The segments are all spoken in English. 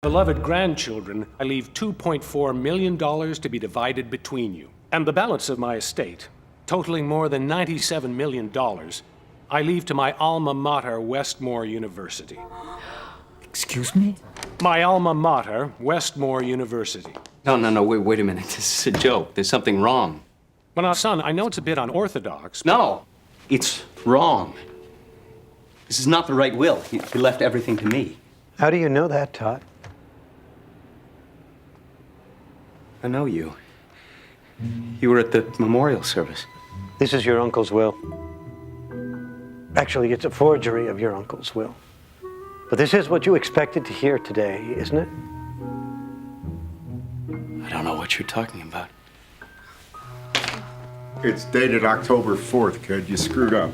Beloved grandchildren, I leave $2.4 million to be divided between you. And the balance of my estate, totaling more than $97 million, I leave to my alma mater, Westmore University. Excuse me? My alma mater, Westmore University. No, wait a minute. This is a joke. There's something wrong. Well, now, son, I know it's a bit unorthodox, but... No, it's wrong. This is not the right will. He left everything to me. How do you know that, Todd? I know you. You were at the memorial service. This is your uncle's will. Actually, it's a forgery of your uncle's will. But this is what you expected to hear today, isn't it? I don't know what you're talking about. It's dated October 4th, kid. You screwed up.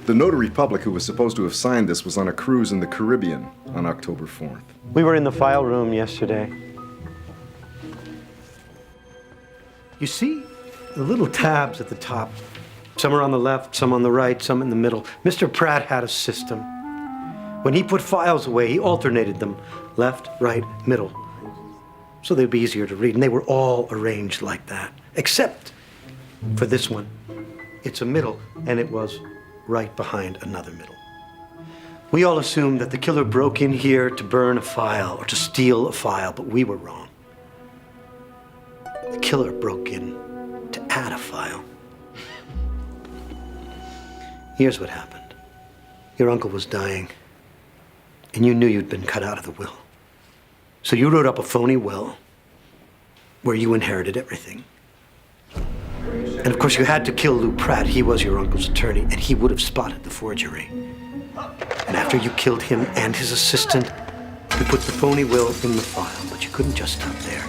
The notary public who was supposed to have signed this was on a cruise in the Caribbean on October 4th. We were in the file room yesterday. You see the little tabs at the top? Some are on the left, some on the right, some in the middle. Mr. Pratt had a system. When he put files away, he alternated them, left, right, middle, so they'd be easier to read. And they were all arranged like that, except for this one. It's a middle, and it was right behind another middle. We all assumed that the killer broke in here to burn a file or to steal a file, but we were wrong. The killer broke in to add a file. Here's what happened. Your uncle was dying, and you knew you'd been cut out of the will. So you wrote up a phony will where you inherited everything. And of course, you had to kill Lou Pratt. He was your uncle's attorney, and he would have spotted the forgery. And after you killed him and his assistant, you put the phony will in the file, but you couldn't just stop there.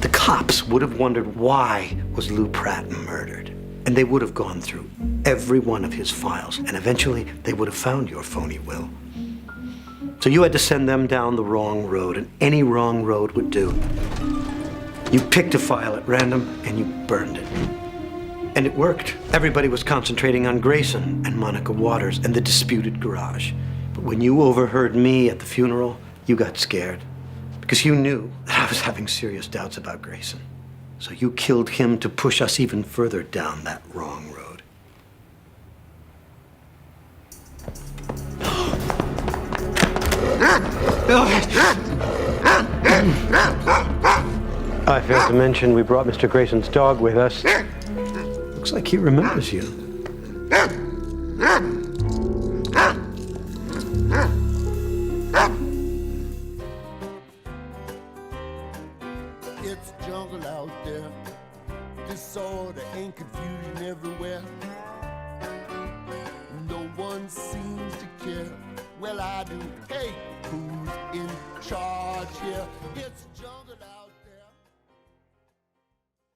The cops would have wondered why was Lou Pratt murdered. And they would have gone through every one of his files, and eventually they would have found your phony will. So you had to send them down the wrong road, and any wrong road would do. You picked a file at random, and you burned it. And it worked. Everybody was concentrating on Grayson and Monica Waters and the disputed garage. But when you overheard me at the funeral, you got scared. Because you knew that I was having serious doubts about Grayson. So you killed him to push us even further down that wrong road. I failed to mention we brought Mr. Grayson's dog with us. Looks like he remembers you. It's jungle out there, disorder and confusion everywhere. No one seems to care. Well, I do. Hey, who's in charge here? It's